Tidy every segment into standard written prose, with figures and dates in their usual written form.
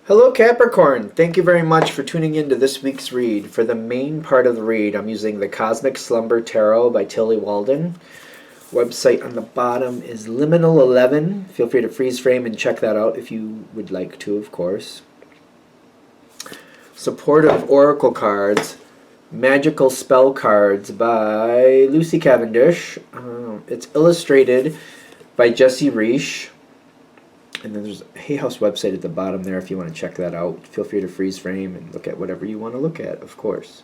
Hello Capricorn! Thank you very much for tuning in to this week's read. For the main part of the read, I'm using the Cosmic Slumber Tarot by Tilly Walden. Website on the bottom is Liminal11. Feel free to freeze frame and check that out if you would like to, of course. Supportive Oracle cards, Magical Spell Cards by Lucy Cavendish. It's illustrated by Jessie Reish. And then there's a Hay House website at the bottom there if you want to check that out. Feel free to freeze frame and look at whatever you want to look at, of course.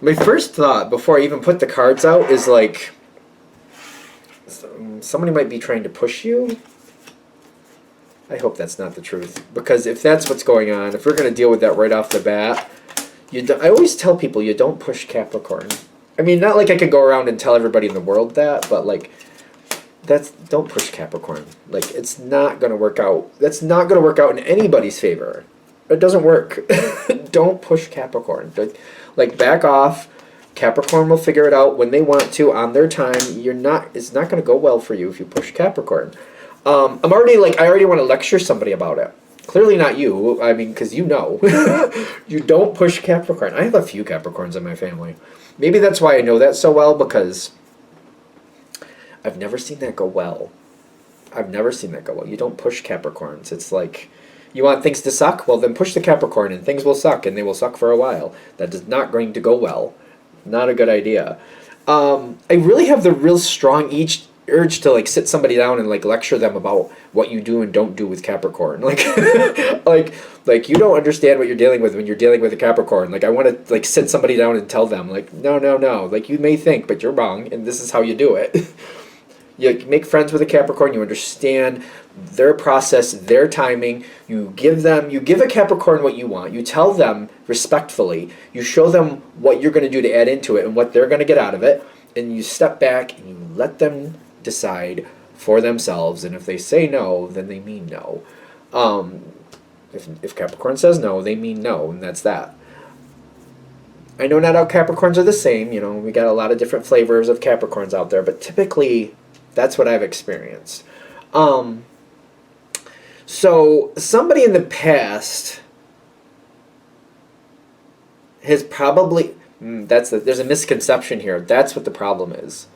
My first thought before I even put the cards out is like, somebody might be trying to push you. I hope that's not the truth. Because if that's what's going on, if we're going to deal with that right off the bat, I always tell people you don't push Capricorn. I mean, not like I could go around and tell everybody in the world that, but like, don't push Capricorn. Like, it's not going to work out. That's not going to work out in anybody's favor. It doesn't work. Don't push Capricorn. Like, back off. Capricorn will figure it out when they want to on their time. It's not going to go well for you if you push Capricorn. I already want to lecture somebody about it. Clearly not you. I mean, because you know. You don't push Capricorn. I have a few Capricorns in my family. Maybe that's why I know that so well, because I've never seen that go well. I've never seen that go well. You don't push Capricorns. It's like, you want things to suck? Well, then push the Capricorn and things will suck, and they will suck for a while. That is not going to go well. Not a good idea. I really have the real strong urge to like sit somebody down and like lecture them about what you do and don't do with Capricorn. Like, like you don't understand what you're dealing with when you're dealing with a Capricorn. Like, I want to like sit somebody down and tell them like, no. Like, you may think, but you're wrong, and this is how you do it. You make friends with a Capricorn, you understand their process, their timing. You give a Capricorn what you want. You tell them respectfully. You show them what you're going to do to add into it and what they're going to get out of it. And you step back and you let them decide for themselves. And if they say no, then they mean no. If Capricorn says no, they mean no, and that's that. I know not all Capricorns are the same. You know, we got a lot of different flavors of Capricorns out there, but typically that's what I've experienced. So somebody in the past has probably there's a misconception here. That's what the problem is.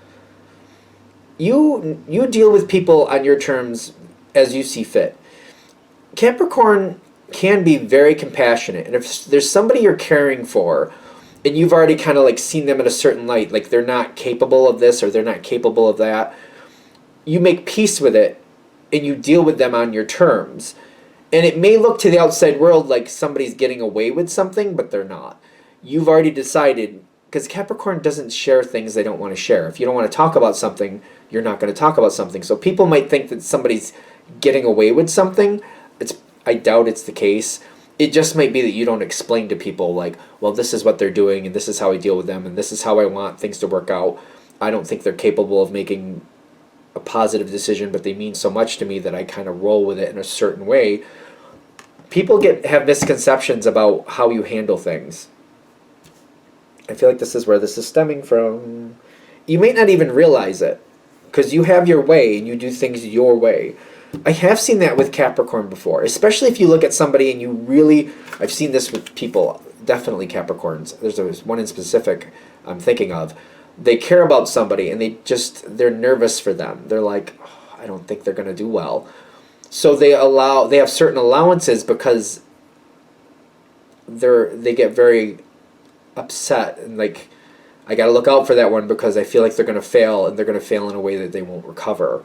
You deal with people on your terms as you see fit. Capricorn can be very compassionate, and if there's somebody you're caring for, and you've already kind of like seen them in a certain light, like they're not capable of this or they're not capable of that, you make peace with it and you deal with them on your terms. And it may look to the outside world like somebody's getting away with something, but they're not. You've already decided, because Capricorn doesn't share things they don't want to share. If you don't want to talk about something, you're not going to talk about something. So people might think that somebody's getting away with something. I doubt it's the case. It just might be that you don't explain to people like, well, this is what they're doing and this is how I deal with them and this is how I want things to work out. I don't think they're capable of making a positive decision, but they mean so much to me that I kind of roll with it in a certain way. People have misconceptions about how you handle things. I feel like this is where this is stemming from. You may not even realize it because you have your way and you do things your way. I have seen that with Capricorn before, especially if you look at somebody and you really, I've seen this with people, definitely Capricorns. There's one in specific I'm thinking of. They care about somebody and they're nervous for them. They're like, oh, I don't think they're going to do well. So they have certain allowances because they get very upset and like, I got to look out for that one because I feel like they're going to fail and they're going to fail in a way that they won't recover.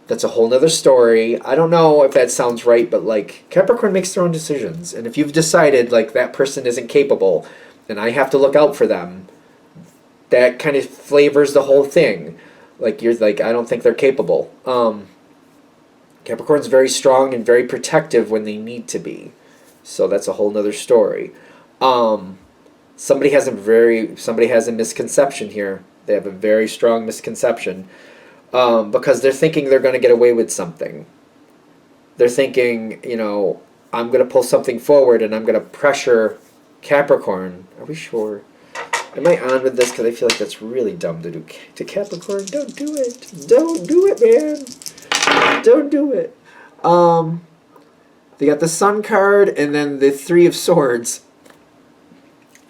That's a whole nother story. I don't know if that sounds right, but like Capricorn makes their own decisions. And if you've decided like that person isn't capable and I have to look out for them, that kind of flavors the whole thing. Like you're like, I don't think they're capable. Capricorn's very strong and very protective when they need to be. So that's a whole nother story. Somebody has a misconception here. They have a very strong misconception. Because they're thinking they're going to get away with something. They're thinking, I'm going to pull something forward and I'm going to pressure Capricorn. Are we sure? Am I on with this? Because I feel like that's really dumb to do to Capricorn. Don't do it. Don't do it, man. Don't do it. They got the Sun card and then the Three of Swords.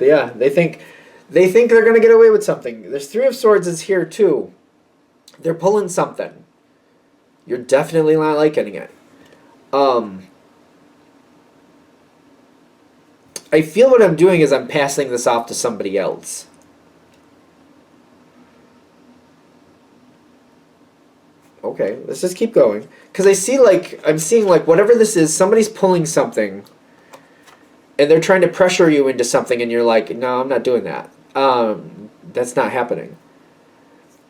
Yeah, they think they're going to get away with something. There's Three of Swords is here too. They're pulling something. You're definitely not liking it. I feel what I'm doing is I'm passing this off to somebody else. Okay, let's just keep going. Because I'm seeing like whatever this is, somebody's pulling something. And they're trying to pressure you into something and you're like, no, I'm not doing that. That's not happening.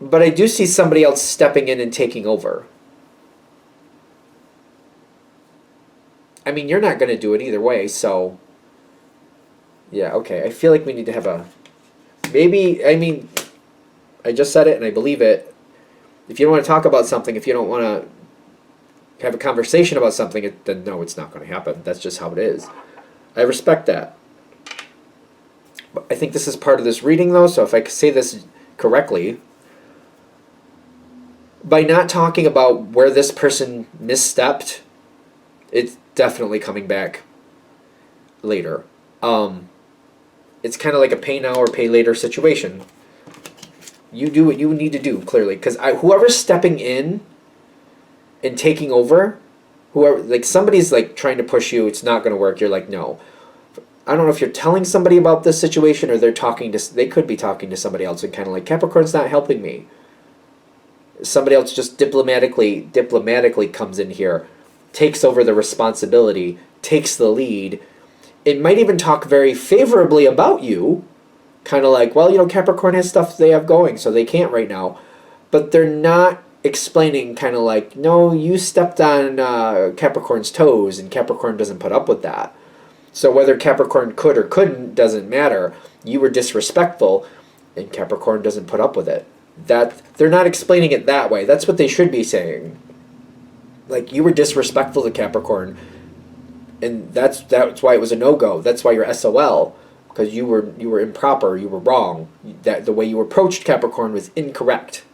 But I do see somebody else stepping in and taking over. I mean, you're not going to do it either way, so... Yeah, okay. I feel like we need to have a... Maybe, I mean, I just said it and I believe it. If you don't want to talk about something, if you don't want to have a conversation about something, then no, it's not going to happen. That's just how it is. I respect that. But I think this is part of this reading, though, so if I could say this correctly, by not talking about where this person misstepped, it's definitely coming back later. It's kind of like a pay now or pay later situation. You do what you need to do, clearly. Because whoever's stepping in and taking over, whoever, like somebody's like trying to push you, it's not going to work. You're like, no. I don't know if you're telling somebody about this situation or they could be talking to somebody else and kind of like, Capricorn's not helping me. Somebody else just diplomatically comes in here, takes over the responsibility, takes the lead. It might even talk very favorably about you. Kind of like, well, Capricorn has stuff they have going, so they can't right now. But they're not explaining kind of like, no, you stepped on Capricorn's toes, and Capricorn doesn't put up with that. So whether Capricorn could or couldn't doesn't matter. You were disrespectful, and Capricorn doesn't put up with it. They're not explaining it that way. That's what they should be saying. Like, you were disrespectful to Capricorn, and that's why it was a no-go. That's why you're SOL. Because you were improper, you were wrong. That the way you approached Capricorn was incorrect.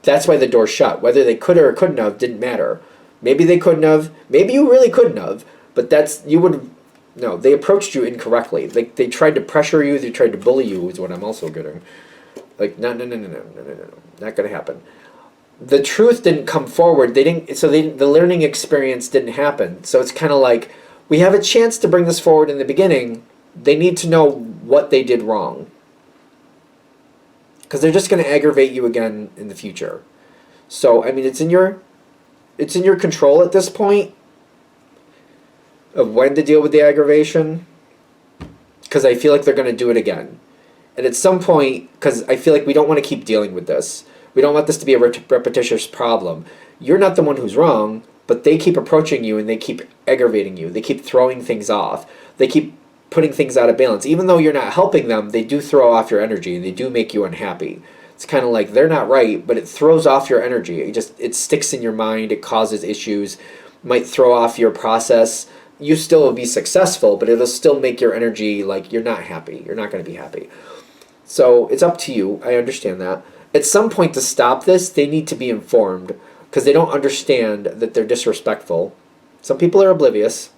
That's why the door's shut. Whether they could or couldn't have didn't matter. Maybe they couldn't have. Maybe you really couldn't have. But no, they approached you incorrectly. Like, they tried to pressure you. They tried to bully you. Is what I'm also getting. Like, no, not gonna happen. The truth didn't come forward. The learning experience didn't happen. So it's kind of like we have a chance to bring this forward in the beginning. They need to know what they did wrong. Because they're just going to aggravate you again in the future. So, I mean, it's in your control at this point of when to deal with the aggravation. Because I feel like they're going to do it again. And at some point, because I feel like we don't want to keep dealing with this. We don't want this to be a repetitious problem. You're not the one who's wrong, but they keep approaching you and they keep aggravating you. They keep throwing things off. They keep putting things out of balance. Even though you're not helping them, they do throw off your energy and they do make you unhappy. It's kind of like they're not right, but it throws off your energy. It sticks in your mind. It causes issues. Might throw off your process. You still will be successful, but it'll still make your energy like you're not happy. You're not going to be happy. So it's up to you. I understand that. At some point to stop this, they need to be informed because they don't understand that they're disrespectful. Some people are oblivious.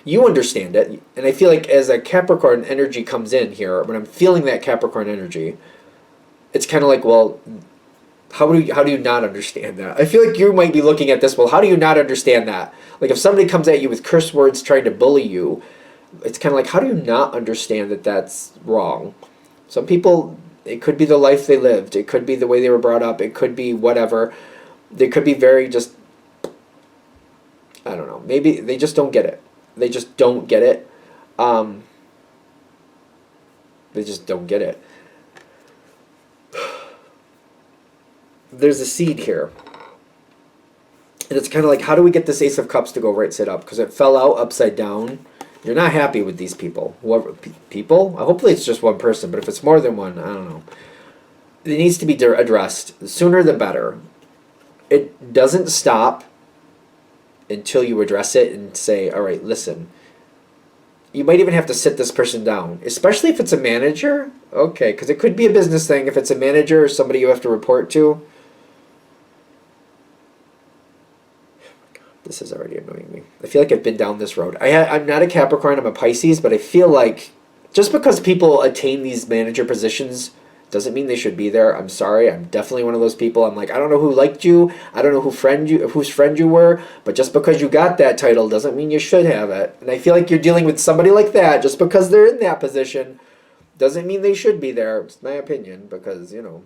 You understand it, and I feel like as a Capricorn energy comes in here, when I'm feeling that Capricorn energy, it's kind of like, well, how do you not understand that? I feel like you might be looking at this, well, how do you not understand that? Like if somebody comes at you with curse words trying to bully you, it's kind of like, how do you not understand that that's wrong? Some people, it could be the life they lived, it could be the way they were brought up, it could be whatever. They could be very just, I don't know, maybe they just don't get it. They just don't get it. They just don't get it. There's a seed here. And it's kind of like, how do we get this Ace of Cups to go right side up? Because it fell out upside down. You're not happy with these people. Whoever people? Hopefully it's just one person. But if it's more than one, I don't know. It needs to be addressed. The sooner the better. It doesn't stop until you address it and say, all right, listen, you might even have to sit this person down, especially if it's a manager. Okay, because it could be a business thing. If it's a manager or somebody you have to report to. This is already annoying me. I feel like I've been down this road. I'm not a Capricorn, I'm a Pisces, but I feel like just because people attain these manager positions doesn't mean they should be there. I'm sorry. I'm definitely one of those people. I'm like, I don't know who liked you. I don't know whose friend you were, but just because you got that title doesn't mean you should have it. And I feel like you're dealing with somebody like that. Just because they're in that position doesn't mean they should be there. It's my opinion, because, you know,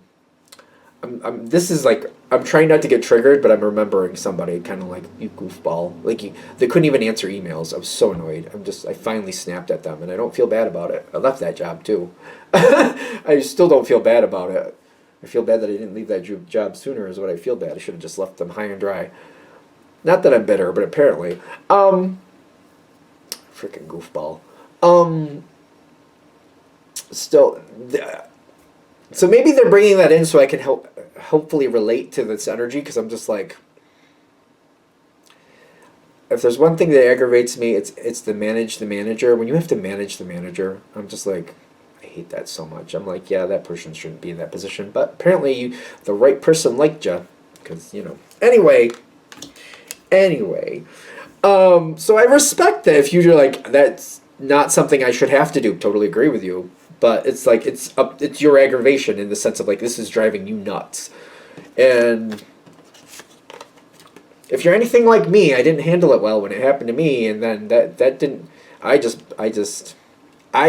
this is like, I'm trying not to get triggered, but I'm remembering somebody kind of like, you goofball. Like, they couldn't even answer emails. I was so annoyed. I finally snapped at them, and I don't feel bad about it. I left that job, too. I still don't feel bad about it. I feel bad that I didn't leave that job sooner is what I feel bad. I should have just left them high and dry. Not that I'm bitter, but apparently. Freaking goofball. Still... So maybe they're bringing that in so I can hopefully relate to this energy, because I'm just like, if there's one thing that aggravates me, it's to manage the manager. When you have to manage the manager, I'm just like, I hate that so much. I'm like, yeah, that person shouldn't be in that position, but apparently the right person liked you, because, you know. Anyway, so I respect that if you're like, that's not something I should have to do. Totally agree with you. But it's like, it's your aggravation in the sense of like, this is driving you nuts. And if you're anything like me, I didn't handle it well when it happened to me, and then that didn't, I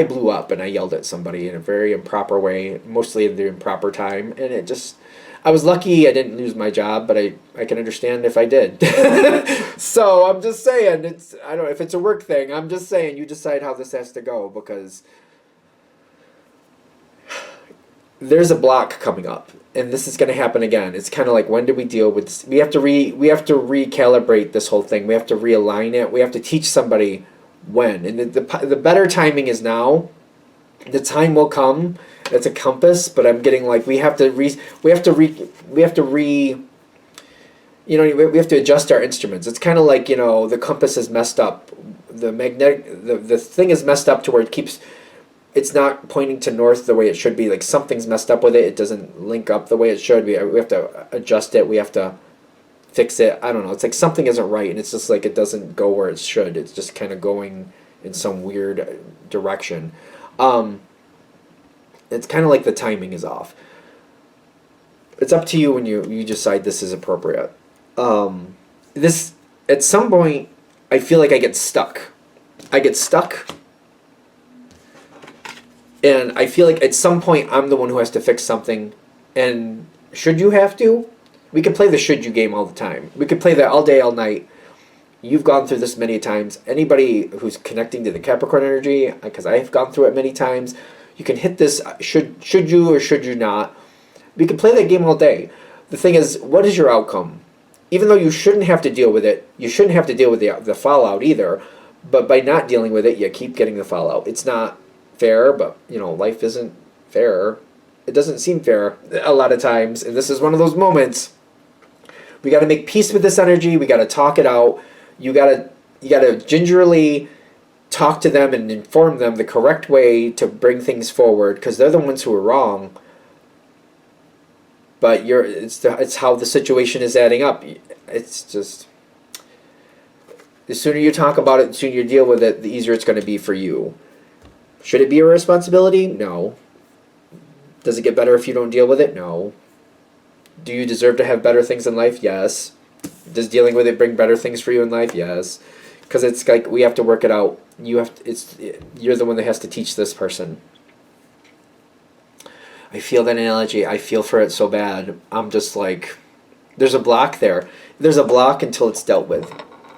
blew up and I yelled at somebody in a very improper way, mostly at the improper time, and it just, I was lucky I didn't lose my job, but I can understand if I did. So I'm just saying, I don't know if it's a work thing, I'm just saying you decide how this has to go, because there's a block coming up, and this is going to happen again. It's kind of like, when do we deal with this? We have to recalibrate this whole thing. We have to realign it. We have to teach somebody when. And the better timing is now. The time will come. It's a compass, but I'm getting like, we have to adjust our instruments. It's kind of like, you know, the compass is messed up. The thing is messed up to where it's not pointing to north the way it should be. Like, something's messed up with it. It doesn't link up the way it should. We have to adjust it. We have to fix it. I don't know. It's like something isn't right, and it's just like it doesn't go where it should. It's just kind of going in some weird direction. It's kind of like the timing is off. It's up to you when you decide this is appropriate. This, at some point, I feel like I get stuck. And I feel like at some point I'm the one who has to fix something. And should you have to? We could play the should you game all the time. We could play that all day, all night. You've gone through this many times. Anybody who's connecting to the Capricorn energy, because I've gone through it many times, you can hit this should you or should you not. We could play that game all day. The thing is, what is your outcome? Even though you shouldn't have to deal with it, you shouldn't have to deal with the fallout either. But by not dealing with it, you keep getting the fallout. It's not fair, but, you know, life isn't fair. It doesn't seem fair a lot of times, and this is one of those moments. We got to make peace with this energy. We got to talk it out. You got to gingerly talk to them and inform them the correct way to bring things forward, because they're the ones who are wrong. But it's how the situation is adding up. It's just, the sooner you talk about it, the sooner you deal with it, the easier it's going to be for you. Should it be a responsibility? No. Does it get better if you don't deal with it? No. Do you deserve to have better things in life? Yes. Does dealing with it bring better things for you in life? Yes. Because it's like, we have to work it out. You're the one that has to teach this person. I feel that analogy. I feel for it so bad. I'm just like, there's a block there. There's a block until it's dealt with.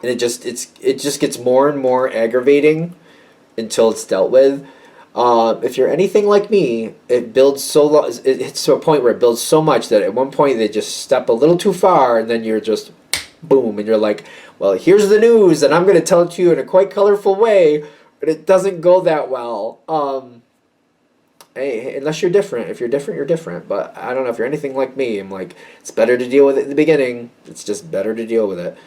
And it just gets more and more aggravating until it's dealt with. If you're anything like me, it builds so it hits to a point where it builds so much that at one point they just step a little too far, and then you're just boom, and you're like, well, here's the news, and I'm going to tell it to you in a quite colorful way, but it doesn't go that well. Hey, unless you're different. If you're different, you're different. But I don't know, if you're anything like me, I'm like, it's better to deal with it in the beginning. It's just better to deal with it.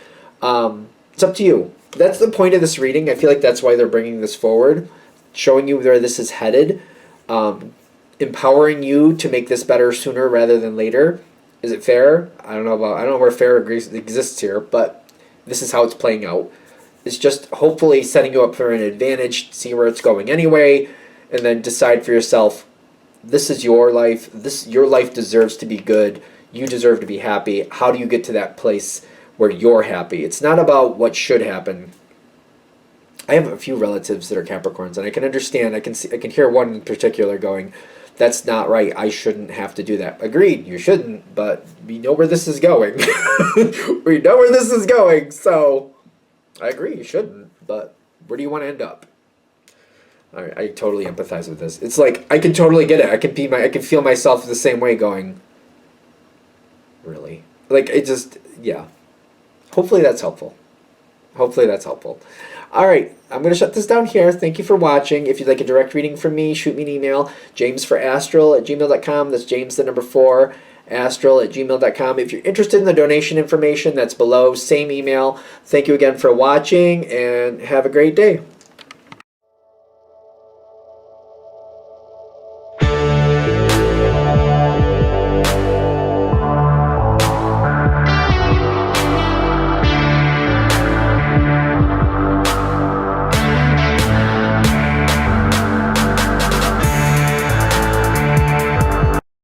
It's up to you. That's the point of this reading. I feel like that's why they're bringing this forward, showing you where this is headed, empowering you to make this better sooner rather than later. Is it fair? I don't know where fair exists here, but this is how it's playing out. It's just hopefully setting you up for an advantage, see where it's going anyway, and then decide for yourself, this is your life. Your life deserves to be good. You deserve to be happy. How do you get to that place where you're happy? It's not about what should happen. I have a few relatives that are Capricorns, and I can understand. I can hear one in particular going, "That's not right. I shouldn't have to do that." Agreed, you shouldn't, but we know where this is going. We know where this is going, so I agree, you shouldn't, but where do you want to end up? I totally empathize with this. It's like, I can totally get it. I can feel myself the same way going, really? Like, it just, yeah. Hopefully that's helpful. Hopefully that's helpful. All right, I'm going to shut this down here. Thank you for watching. If you'd like a direct reading from me, shoot me an email, jamesforastral@gmail.com. That's James, the number 4, astral@gmail.com. If you're interested in the donation information, that's below. Same email. Thank you again for watching, and have a great day.